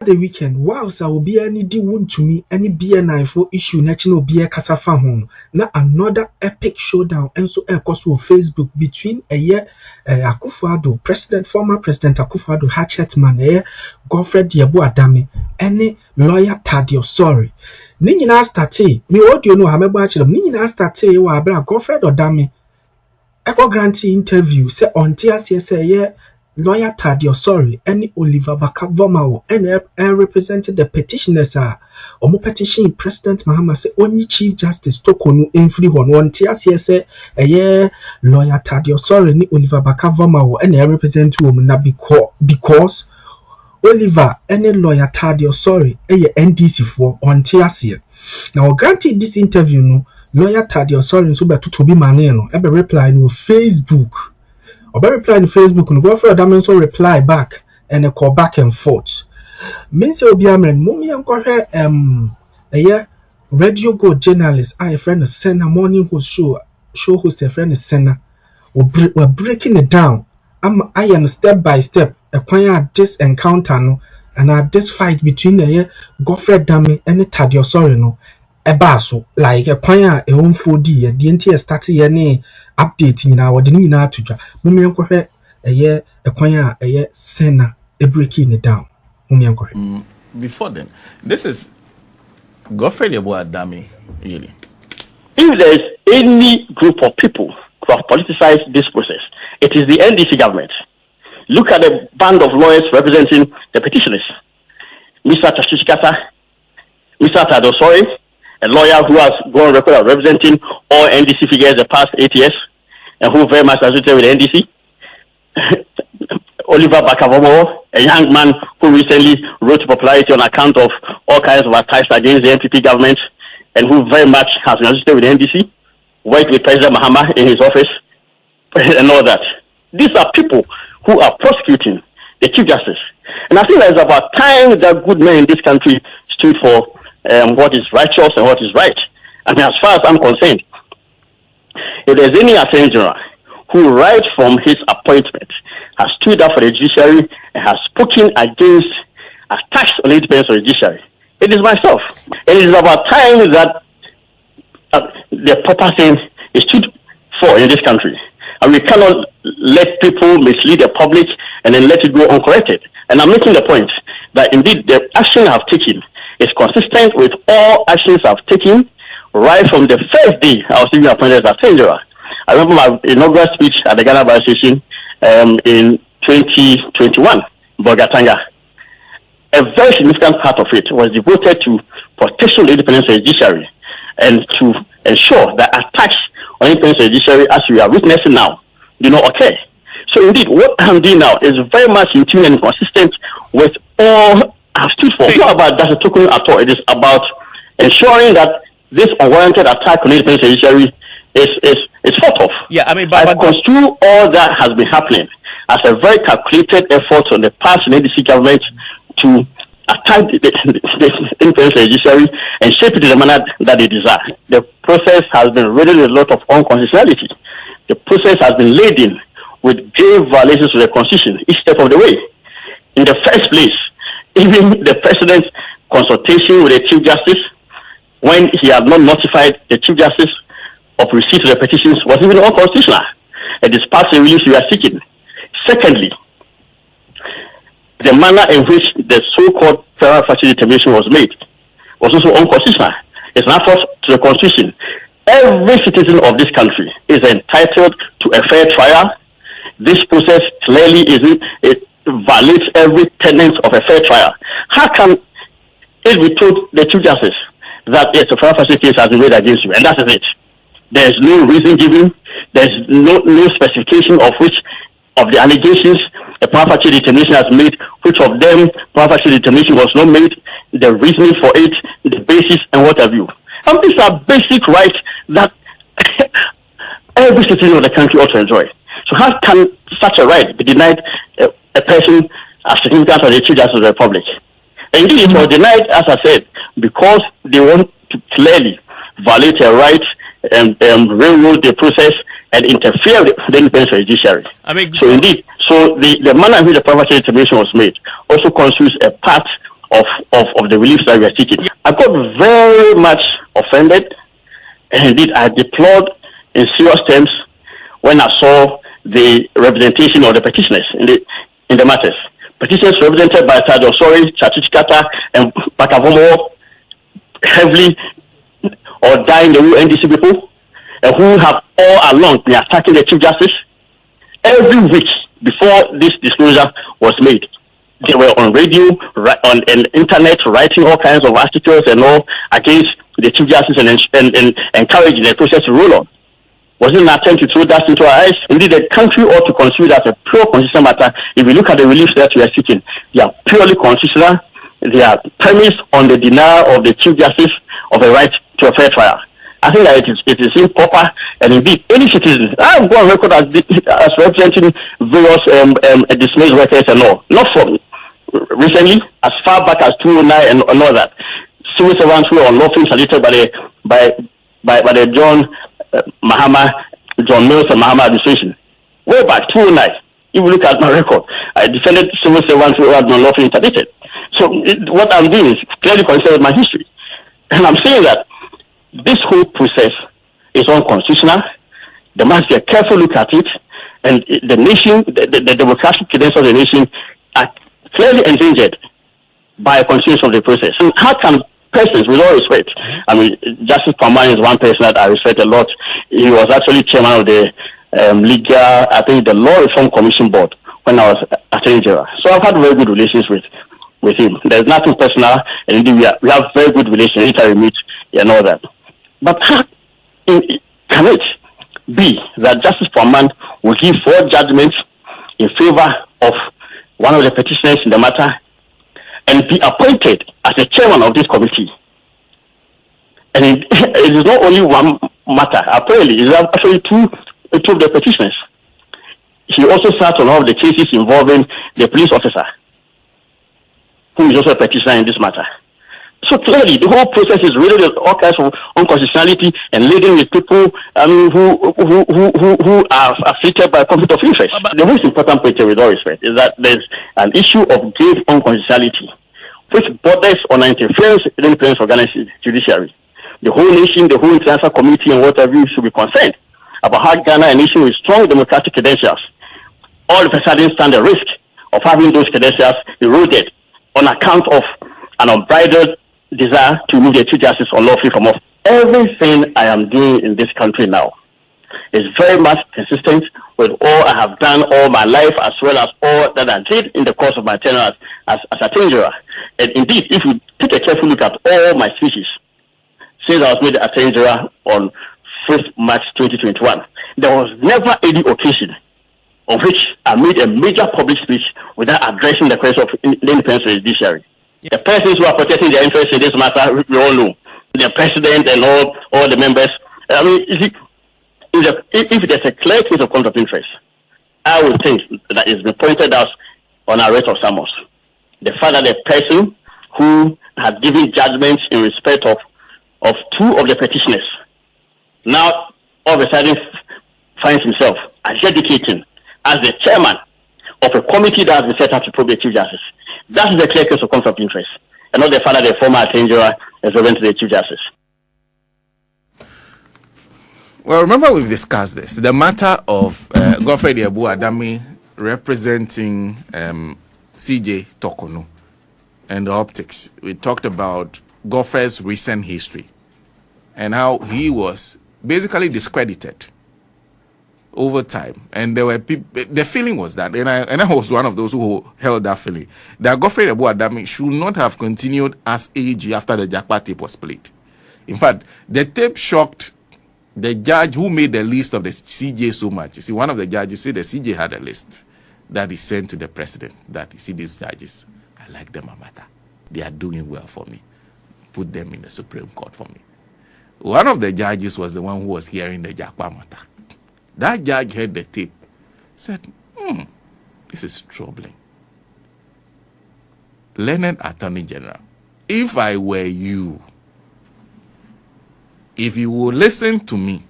the weekend, wow, so will be any D1 to me, any BNI for issue, national be a Casafa home. Now another epic showdown, and so a course of Facebook between a year Akufo-Addo, former President Akufo-Addo Hatchetman, Godfred Adame, any lawyer Thaddeus Sory. Nina starte, me what you know, I'm about to Nina starte, or Godfred Adame. Echo grantee interview, say on TSC, say, lawyer Thaddeus Sory, any Oliver Bakavomawo, and represented the petitioners are Omo petition President Mahama say only Chief Justice Tokonu Infree one TSC a year lawyer Thaddeus Sory ni Oliver Bakavomawo and represent woman because Oliver any lawyer Thaddeus Sory a NDC for on TSC. Now granted this interview no lawyer Thaddeus Sory so better to be maneno ebe reply no Facebook. Oba reply on Facebook and Godfred Adame reply back and a call back and forth. Means will be a man, Mummy and Corre a year radio go journalist. I a friend of Senna morning host show host a friend of Senna. We're breaking it down. I am step by step acquire this encounter no and this fight between the year Godfred Adame and Thaddeus Sory no. Ebaso like a choir a home 4D the entire starting any update in our dinner to ja mummy uncle a year a choir a year senna a breaking it down mummy uncle. Before then, this is Godfred Adame really. If there is any group of people who have politicized this process, it is the NDC government. Look at the band of lawyers representing the petitioners. Mr. Tashishikata, Mr. Thaddeus Sory, a lawyer who has gone record of representing all NDC figures the past 8 years and who very much associated with NDC. Oliver Bakavomawo, a young man who recently rose to popularity on account of all kinds of attacks against the NPP government and who very much has been associated with NDC, worked with President Mahama in his office and all that. These are people who are prosecuting the Chief Justice. And I think that it's about time that good men in this country stood for what is righteous and what is right. I mean, as far as I'm concerned, if there's any attorney general who, right from his appointment, has stood up for the judiciary and has spoken against attacks on the independence of the judiciary, it is myself. And it is about time that the proper thing is stood for in this country. And we cannot let people mislead the public and then let it go uncorrected. And I'm making the point that indeed the action I've taken is consistent with all actions I've taken right from the first day I was even appointed as Attorney General. I remember my inaugural speech at the Ghana Bar Association in 2021, Bogatanga. A very significant part of it was devoted to protection of the independence of the judiciary and to ensure that attacks on the independence of the judiciary, as we are witnessing now, do not occur. So indeed, what I'm doing now is very much in tune and consistent with all I've stood for. It's not about that's a token at all. It is about ensuring that this unwarranted attack on the independence of the judiciary is fought off. Yeah, I mean, I construe all that has been happening as a very calculated effort on the part of the NDC government to attack the independence of the judiciary and shape it in the manner that they desire. The process has been riddled with a lot of unconstitutionality. The process has been laden with grave violations of the Constitution each step of the way. In the first place, even the President's consultation with the Chief Justice, when he had not notified the Chief Justice of receipt of the petitions, was even unconstitutional. And this part of the relief we are seeking. Secondly, the manner in which the so-called federal factual determination was made was also unconstitutional. It's an affront to the Constitution. Every citizen of this country is entitled to a fair trial. This process clearly it violates every tenet of a fair trial. How can it be told the Chief Justice that yes, a federal factual case has been made against you, and that is it? There's no reason given. There's no specification of which of the allegations a federal factual determination has made, which of them federal factual determination was not made, the reasoning for it, the basis, and what have you. And these are basic rights that every citizen of the country ought to enjoy. So how can such a right be denied a person as significant as the Chief Justice of the Republic? Indeed, it was denied, as I said, because they want to clearly violate a right and railroad the process and interfere with the independence of the judiciary. I mean, so indeed, so the manner in which the federal factual determination was made also constitutes a part of the relief that we are seeking. I got very much offended, and indeed I deplored in serious terms when I saw the representation of the petitioners in the matters. Petitioners represented by Thaddeus, Sory, Chachichikata, and Bakavomo, heavily or dying the NDC people, and who have all along been attacking the Chief Justice. Every week before this disclosure was made, they were on radio, on internet, writing all kinds of articles and all against the Chief Justice and encouraging the process to roll on. Was it an attempt to throw dust into our eyes? Indeed, the country ought to consider that a pure constitutional matter. If we look at the relief that we are seeking, they are purely constitutional. They are premised on the denial of the Chief Justice of a right to a fair trial. I think that it is improper, and indeed, any citizen, I'm going on record as representing various dismissed workers and all. Not from recently, as far back as 2009 and all that. Civil servants who are unlawfully selected by the John Mills and Mahama administration. Way back 2009, if you look at my record, I defended civil servants who had been unlawfully interdicted. So what I'm doing is clearly considered my history, and I'm saying that this whole process is unconstitutional. There must be a careful look at it, and the nation, the democratic credentials of the nation are clearly endangered by a continuation of the process. So how can persons, with all respect, I mean, Justice Paman is one person that I respect a lot. He was actually chairman of the legal, I think, the Law Reform Commission Board when I was Attorney General. So I've had very good relations with him. There's nothing personal, and indeed we have very good relations. Anytime we meet and all that. But how can it be that Justice Paman will give 4 judgments in favor of one of the petitioners in the matter and be appointed as the chairman of this committee? And it is not only one matter. Apparently, it is actually two of the petitioners. He also sat on all of the cases involving the police officer, who is also a petitioner in this matter. So clearly, the whole process is really all kinds of unconstitutionality and leading with people who are afflicted by conflict of interest. The most important point, with all respect, is that there's an issue of grave unconstitutionality, which borders on interference in the independence of Ghana's judiciary. The whole nation, the whole international community, and whatever should be concerned about how Ghana, a nation with strong democratic credentials, all of a sudden stand the risk of having those credentials eroded on account of an unbridled desire to remove the Chief Justice unlawfully from office. Everything I am doing in this country now is very much consistent with all I have done all my life, as well as all that I did in the course of my tenure as Attorney General. And indeed, if you take a careful look at all my speeches since I was made Attorney General on 1st March 2021, there was never any occasion on which I made a major public speech without addressing the question of the independence of the judiciary. The persons who are protecting their interests in this matter, we all know. The president and all the members. I mean, if there's a clear case of conflict of interest, I would think that it's been pointed out on our rate of summons. The fact that the person who has given judgments in respect of 2 of the petitioners now all of a sudden finds himself adjudicating as the chairman of a committee that has been set up to probe the Chief Justice. That is a clear case of conflict of interest, and not the fact that the former Attorney General is relevant to the Chief Justice. Well, remember we've discussed this. The matter of Godfred Adami representing CJ Tokono and the optics. We talked about Godfred's recent history and how he was basically discredited over time, and there were people. The feeling was that, and I was one of those who held that feeling, that Godfred Adami should not have continued as AG after the Jakpa tape was played. In fact, the tape shocked the judge who made the list of the CJ so much. You see, one of the judges said the CJ had a list that he sent to the president. That, you see, these judges, I like them, Amata. They are doing well for me. Put them in the Supreme Court for me. One of the judges was the one who was hearing the Jakpa matter. That judge heard the tape, said, this is troubling. Learned Attorney General, if I were you, if you will listen to me,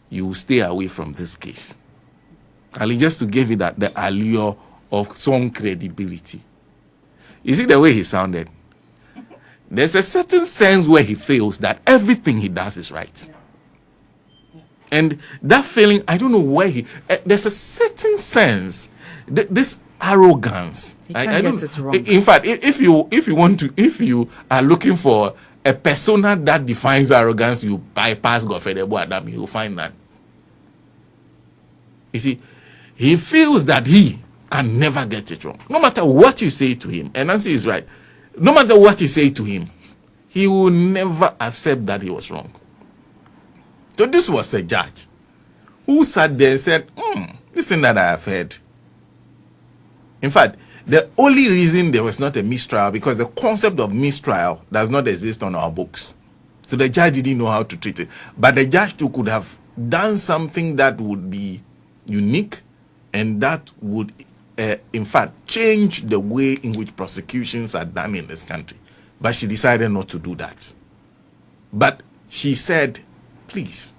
you will stay away from this case. Ali, just to give you that the allure of some credibility. You see the way he sounded? There's a certain sense where he feels that everything he does is right. And that feeling, I don't know where there's a certain sense, this arrogance. I don't get it wrong. In fact, if you are looking for a persona that defines arrogance, you bypass Godfred Adam, you'll find that. You see, he feels that he can never get it wrong. No matter what you say to him, and Nancy is right, no matter what you say to him, he will never accept that he was wrong. So this was a judge who sat there and said, this thing that I have heard. In fact, the only reason there was not a mistrial, because the concept of mistrial does not exist on our books. So the judge didn't know how to treat it. But the judge too could have done something that would be unique and that would, in fact, change the way in which prosecutions are done in this country. But she decided not to do that. But she said, please,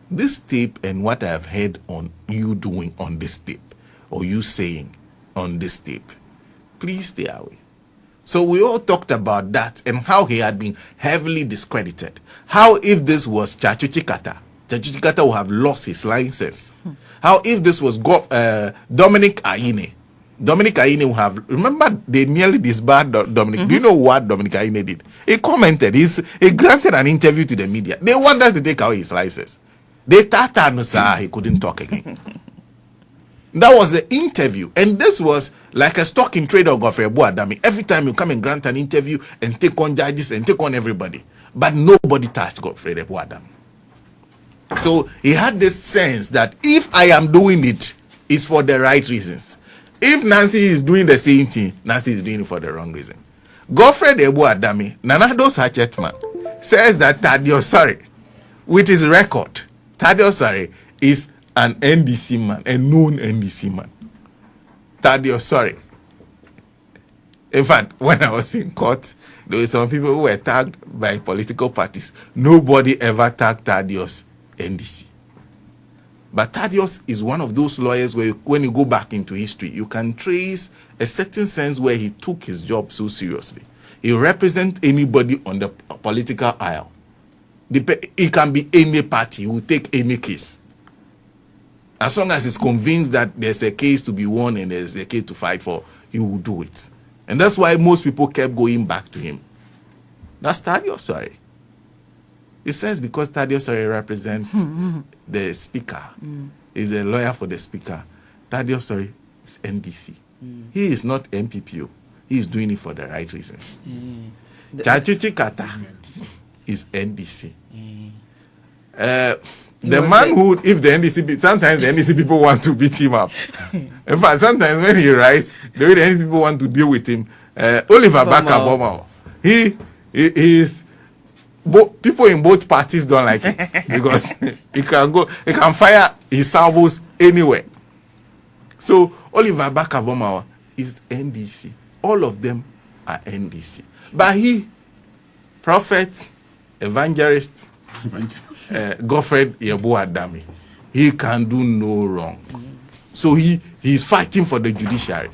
this tape and what I have heard on you doing on this tape, or you saying on this tape, please stay away. So we all talked about that and how he had been heavily discredited. How if this was Chachuchi Kata would have lost his license. How if this was Dominic Aine would have, remember they nearly disbarred Dominic. Do you know what Dominic Aine did? He commented, he granted an interview to the media. They wanted to take away his license. They thought he couldn't talk again. That was the interview. And this was like a stock in trade of Godfred Boadami. Every time you come and grant an interview and take on judges and take on everybody. But nobody touched Godfred Boadami. So he had this sense that if I am doing it, it's for the right reasons. If Nancy is doing the same thing, Nancy is doing it for the wrong reason. Godfred Boadami, Nanado Sachetman, says that Thaddeus Sory, with his record, Thaddeus Sory is an NDC man, a known NDC man. Thaddeus Sory. In fact, when I was in court, there were some people who were tagged by political parties. Nobody ever tagged Thaddeus NDC. But Thaddeus is one of those lawyers where when you go back into history, you can trace a certain sense where he took his job so seriously. He represents anybody on the political aisle. It can be any party. He will take any case. As long as he's convinced that there's a case to be won and there's a case to fight for, he will do it. And that's why most people kept going back to him. That's Thaddeus Sory. It says because Thaddeus Sory represents the speaker, is a lawyer for the speaker. Thaddeus Sory is NDC. He is not MPPO. He is doing it for the right reasons. Chachuchi Kata is NDC. The man who, if the NDC, sometimes the NDC people want to beat him up. In fact, sometimes when he writes, the way the NDC people want to deal with him, Oliver Baka-Boma, he is, people in both parties don't like him because he can fire his salvos anywhere. So Oliver Baka-Boma is NDC. All of them are NDC. But he, prophet, evangelist, Godfred Adami, he can do no wrong. So he's fighting for the judiciary.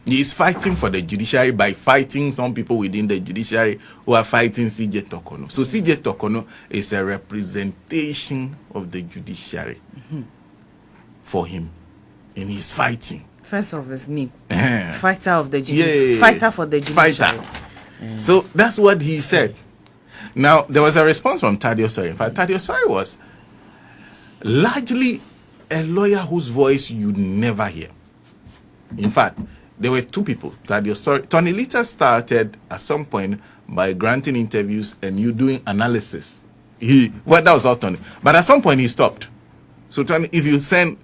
He is fighting for the judiciary by fighting some people within the judiciary who are fighting CJ Tokono. So CJ Tokono is a representation of the judiciary for him. And he's fighting. First of his name. Fighter of the judiciary. Fighter for the judiciary. Fighter. So that's what he said. Now, there was a response from Thaddeus Sory. In fact, Thaddeus Sory was largely a lawyer whose voice you'd never hear. In fact, there were two people. Thaddeus Sory. Tony Lita started at some point by granting interviews and you doing analysis. That was all Tony. But at some point, he stopped. So, Tony, if you send,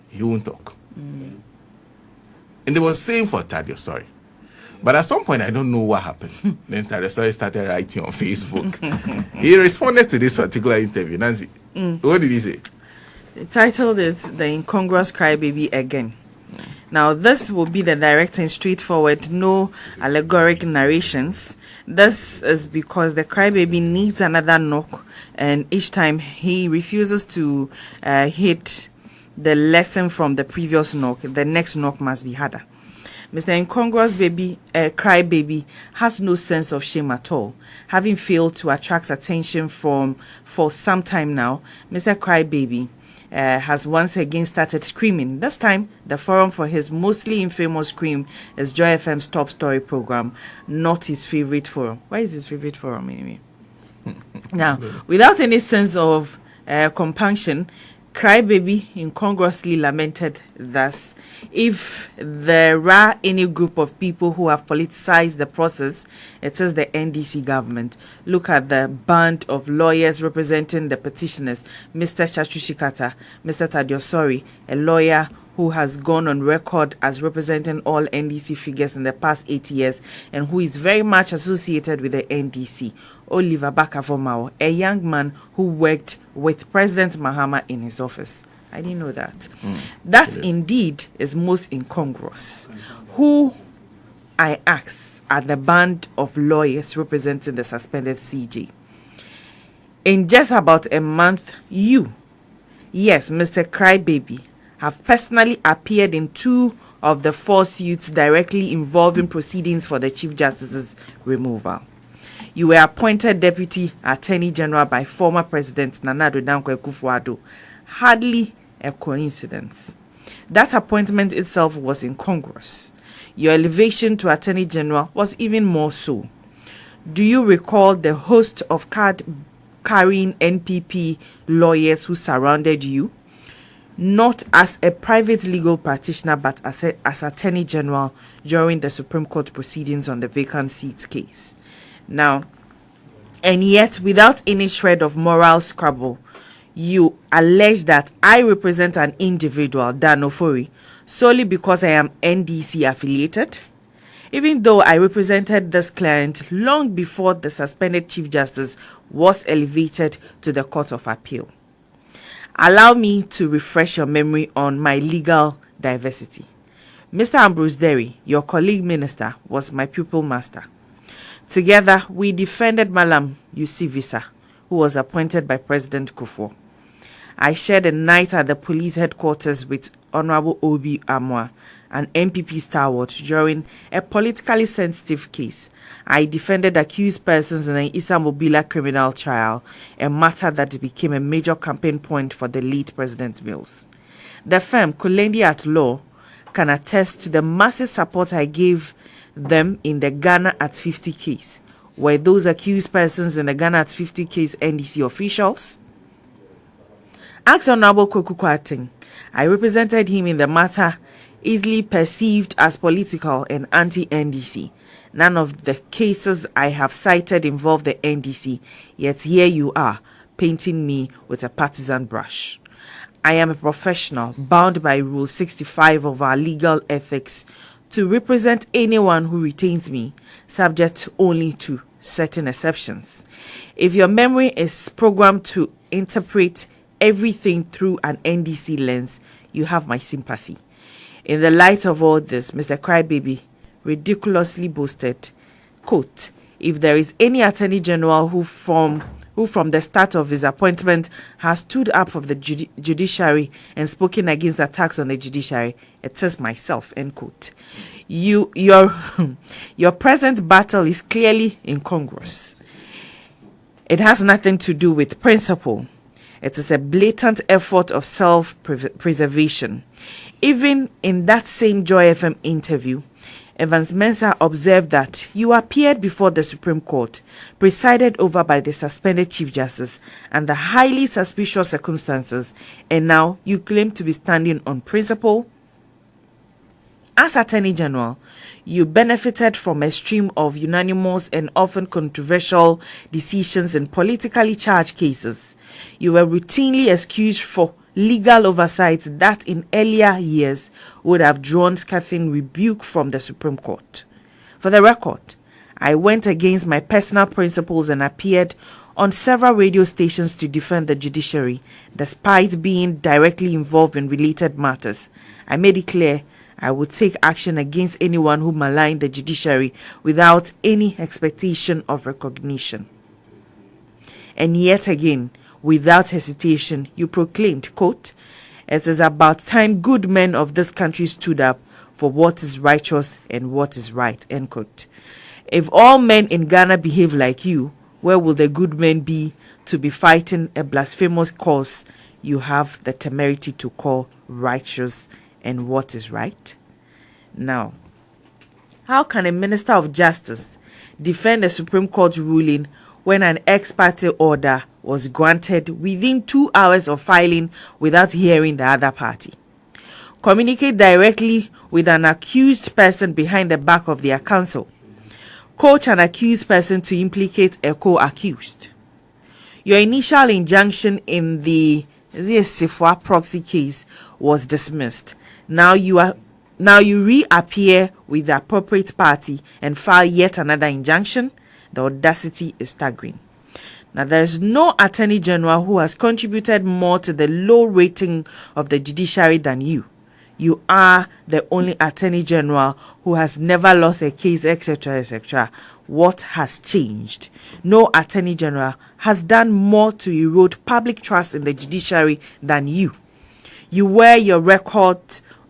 he won't talk. And they were same for Thaddeus Sory. But at some point, I don't know what happened. Then Thaddeus Sory started writing on Facebook. He responded to this particular interview. Nancy, what did he say? The title is The Incongruous Crybaby Again. Now, this will be the direct and straightforward, no allegoric narrations. This is because the crybaby needs another knock, and each time he refuses to hit the lesson from the previous knock, the next knock must be harder. Mr. Incongruous Cry Baby has no sense of shame at all. Having failed to attract attention for some time now, Mr. Cry Baby has once again started screaming. This time, the forum for his mostly infamous scream is Joy FM's Top Story program, not his favorite forum. Why is his favorite forum anyway? Now, without any sense of compunction, Crybaby incongruously lamented thus, if there are any group of people who have politicized the process, it is the NDC government. Look at the band of lawyers representing the petitioners, Mr. Chachushikata, Mr. Thaddeus Sory, a lawyer who has gone on record as representing all NDC figures in the past 8 years and who is very much associated with the NDC. Oliver Bakavomao, a young man who worked with President Mahama in his office. I didn't know that. That indeed is most incongruous. Who, I ask, are the band of lawyers representing the suspended CJ? In just about a month, you, yes, Mr. Crybaby, have personally appeared in 2 of the 4 suits directly involving proceedings for the Chief Justice's removal. You were appointed Deputy Attorney General by former President Nana Addo Dankwa Akufo-Addo. Hardly a coincidence. That appointment itself was incongruous. Your elevation to Attorney General was even more so. Do you recall the host of card-carrying NPP lawyers who surrounded you? Not as a private legal practitioner, but as Attorney General during the Supreme Court proceedings on the vacant seats case. Now, and yet, without any shred of moral scrabble, you allege that I represent an individual, Dan Ofori, solely because I am NDC affiliated, even though I represented this client long before the suspended Chief Justice was elevated to the Court of Appeal. Allow me to refresh your memory on my legal diversity. Mr. Ambrose Derry, your colleague minister, was my pupil master. Together, we defended Malam Yusuf Visa, who was appointed by President Kufuor. I shared a night at the police headquarters with Honorable Obi Amwa, an MPP stalwart, during a politically sensitive case. I defended accused persons in the Issa Mobila criminal trial, a matter that became a major campaign point for the late President Mills. The firm, Kulendi at Law, can attest to the massive support I gave them in the Ghana at 50 case. Were those accused persons in the Ghana at 50 case NDC officials? Ask Honorable Kweku Kwarteng. I represented him in the matter easily perceived as political and anti-NDC. None of the cases I have cited involve the NDC, yet here you are, painting me with a partisan brush. I am a professional, bound by Rule 65 of our legal ethics to represent anyone who retains me, subject only to certain exceptions. If your memory is programmed to interpret everything through an NDC lens, you have my sympathy. In the light of all this, Mr. Crybaby ridiculously boasted, quote, if there is any Attorney General who from the start of his appointment has stood up for the judiciary and spoken against attacks on the judiciary, it is myself, end quote. Your present battle is clearly incongruous. It has nothing to do with principle. It is a blatant effort of self-preservation. Even in that same Joy FM interview, Evans Mensah observed that you appeared before the Supreme Court, presided over by the suspended Chief Justice, under highly suspicious circumstances, and now you claim to be standing on principle. As Attorney General, you benefited from a stream of unanimous and often controversial decisions in politically charged cases. You were routinely excused for legal oversight that in earlier years would have drawn scathing rebuke from the Supreme Court. For the record, I went against my personal principles and appeared on several radio stations to defend the judiciary, despite being directly involved in related matters. I made it clear I would take action against anyone who maligned the judiciary without any expectation of recognition. And yet again, without hesitation, you proclaimed, quote, it is about time good men of this country stood up for what is righteous and what is right, end quote. If all men in Ghana behave like you, where will the good men be to be fighting a blasphemous cause you have the temerity to call righteous and what is right? Now, how can a minister of justice defend a Supreme Court ruling when an ex parte order was granted within 2 hours of filing without hearing the other party? Communicate directly with an accused person behind the back of their counsel. Coach an accused person to implicate a co-accused. Your initial injunction in the Sifwa proxy case was dismissed. Now you reappear with the appropriate party and file yet another injunction. The audacity is staggering. Now, there is no Attorney General who has contributed more to the low rating of the judiciary than you. You are the only Attorney General who has never lost a case, etc., etc. What has changed? No Attorney General has done more to erode public trust in the judiciary than you. You wear your record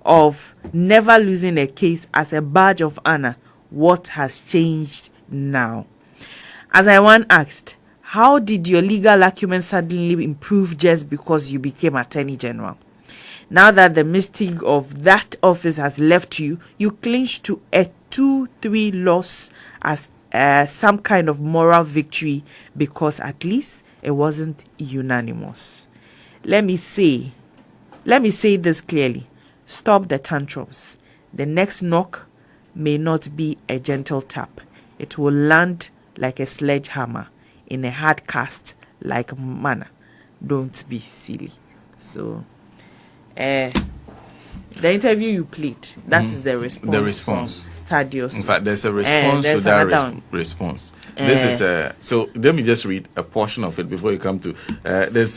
of never losing a case as a badge of honor. What has changed now? As I once asked, how did your legal acumen suddenly improve just because you became Attorney General? Now that the mystique of that office has left you, you clinch to a 2-3 loss as some kind of moral victory because at least it wasn't unanimous. Let me say this clearly. Stop the tantrums. The next knock may not be a gentle tap. It will land like a sledgehammer in a hard cast like manna. Don't be silly. So, the interview you played, that is the response. The response. From Thaddeus. In fact, there's a response to that response. This is so. Let me just read a portion of it before you come to. There's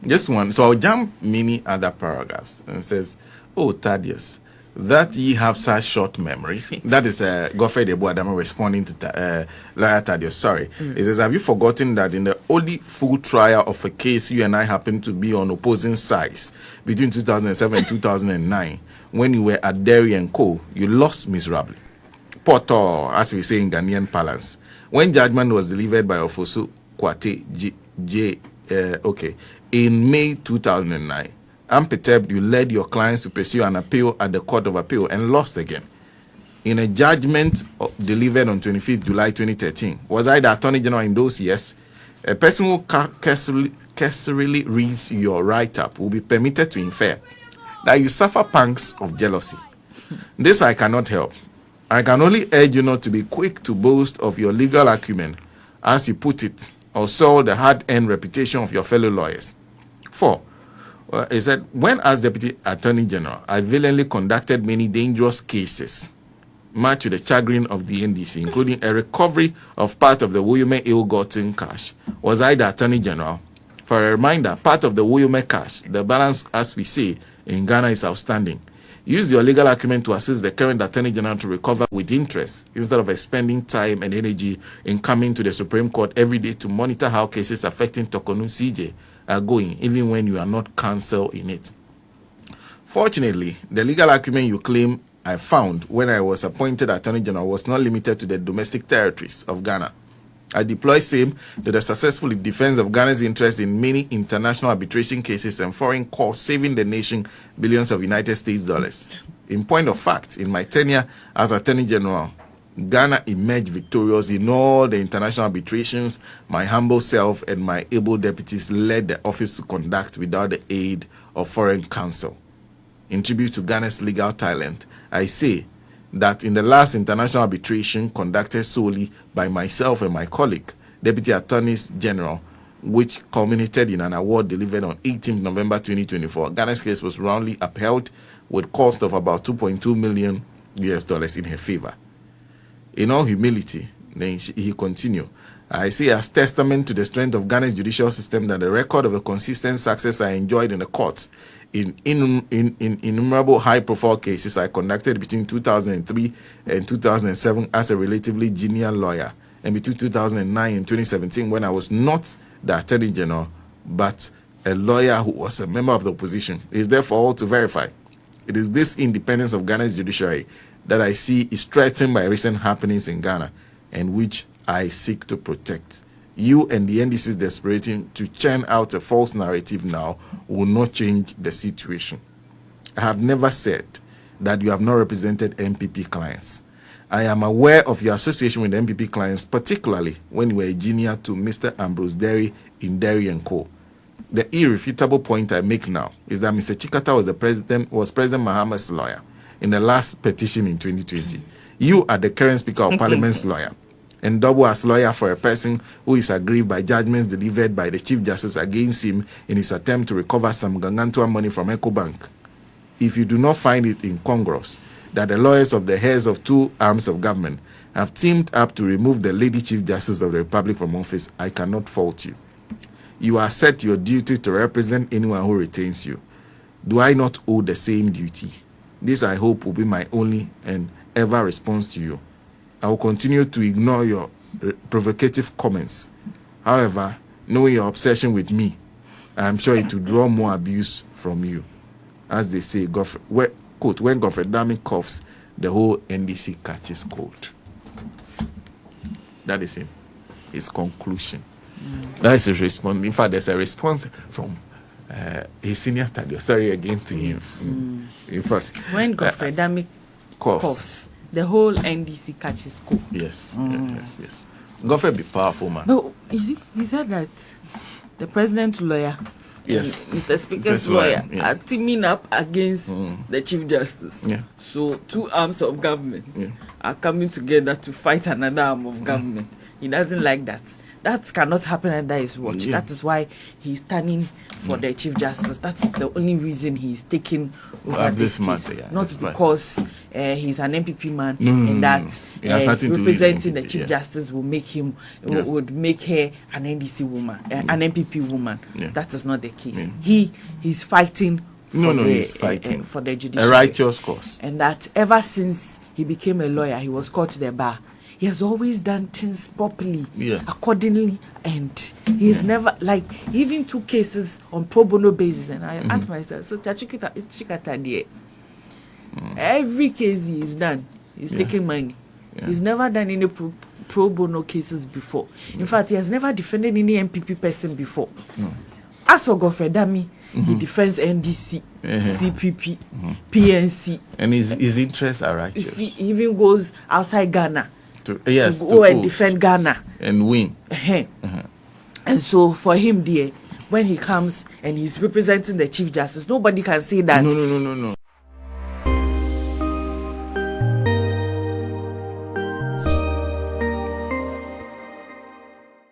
just one. So I'll jump many other paragraphs and it says, "Oh Thaddeus, that ye have such short memories." That is Godfred responding to Lawyer Thaddeus. Sorry. It says, "Have you forgotten that in the only full trial of a case you and I happened to be on opposing sides between 2007 and 2009, when you were at Derry and Co., you lost miserably. Poto, as we say in Ghanaian parlance. When judgment was delivered by Ofosu Kwate in May 2009, unperturbed, you led your clients to pursue an appeal at the Court of Appeal and lost again. In a judgment delivered on 25th July 2013, was I the Attorney General in those years? A person who cursorily reads your write-up will be permitted to infer that you suffer pangs of jealousy. This I cannot help. I can only urge you not to be quick to boast of your legal acumen, as you put it, or soil the hard-earned reputation of your fellow lawyers. 4. He said, when as Deputy Attorney General, I valiantly conducted many dangerous cases, much to the chagrin of the NDC, including a recovery of part of the Woyome ill-gotten cash. Was I the Attorney General? For a reminder, part of the Woyome cash, the balance, as we say, in Ghana is outstanding. Use your legal acumen to assist the current Attorney General to recover with interest, instead of expending time and energy in coming to the Supreme Court every day to monitor how cases affecting Tokonu CJ are going, even when you are not counsel in it. Fortunately, the legal acumen you claim I found when I was appointed Attorney General was not limited to the domestic territories of Ghana. I deploy same to the successful defense of Ghana's interest in many international arbitration cases and foreign courts, saving the nation billions of United States dollars. In point of fact, in my tenure as Attorney General, Ghana emerged victorious in all the international arbitrations my humble self and my able deputies led the office to conduct without the aid of foreign counsel. In tribute to Ghana's legal talent, I say that in the last international arbitration conducted solely by myself and my colleague, Deputy Attorneys General, which culminated in an award delivered on 18th November 2024, Ghana's case was roundly upheld with cost of about $2.2 million in her favor. In all humility, then he continued, I say as testament to the strength of Ghana's judicial system that the record of the consistent success I enjoyed in the courts in innumerable high-profile cases I conducted between 2003 and 2007 as a relatively junior lawyer, and between 2009 and 2017 when I was not the Attorney General, but a lawyer who was a member of the opposition, is therefore all to verify. It is this independence of Ghana's judiciary that I see is threatened by recent happenings in Ghana, and which I seek to protect. You and the NDC's desperation to churn out a false narrative now will not change the situation. I have never said that you have not represented MPP clients. I am aware of your association with MPP clients, particularly when you were a junior to Mr. Ambrose Derry in Derry & Co. The irrefutable point I make now is that Mr. Chikata was President Mahama's lawyer in the last petition in 2020. You are the current Speaker of Parliament's lawyer, and double as lawyer for a person who is aggrieved by judgments delivered by the Chief Justice against him in his attempt to recover some Gangantua money from EcoBank. If you do not find it incongruous that the lawyers of the heads of two arms of government have teamed up to remove the Lady Chief Justice of the Republic from office, I cannot fault you. You are set your duty to represent anyone who retains you. Do I not owe the same duty? This, I hope, will be my only and ever response to you. I will continue to ignore your provocative comments. However, knowing your obsession with me, I am sure it will draw more abuse from you. As they say, Godfred, quote, when Godfred Dami coughs, the whole NDC catches cold. That is his conclusion. That is his response. In fact, there's a response from his senior Thaddeus. Sorry again to him. In fact, when Godfred Dami coughs, the whole NDC catches cold. Yes, yes. Godfred be powerful, man. No, he said that the president's lawyer, yes, Mr. Speaker's lawyer, are teaming up against the Chief Justice. Yeah. So two arms of government are coming together to fight another arm of government. He doesn't like that. That cannot happen under his watch. That is why he's standing for the Chief Justice. That's the only reason he's taking over this case. Matter, not because he's an MPP man and that representing the Chief Justice will make him would make her an NDC woman, an MPP woman. That is not the case. He's fighting for the judiciary, a righteous cause, and that ever since he became a lawyer, he was called to the bar. He has always done things properly, accordingly, and he's never, like, he even took cases on pro bono basis. And I asked myself, so Chikata dear, every case he's done, he's taking money. He's never done any pro bono cases before. In fact, he has never defended any MPP person before. As for Godfred Dami, he defends NDC, CPP, PNC. And his interests are righteous. He even goes outside Ghana. to go and defend Ghana and win. And so for him, dear, when he comes and he's representing the Chief Justice, nobody can say that no.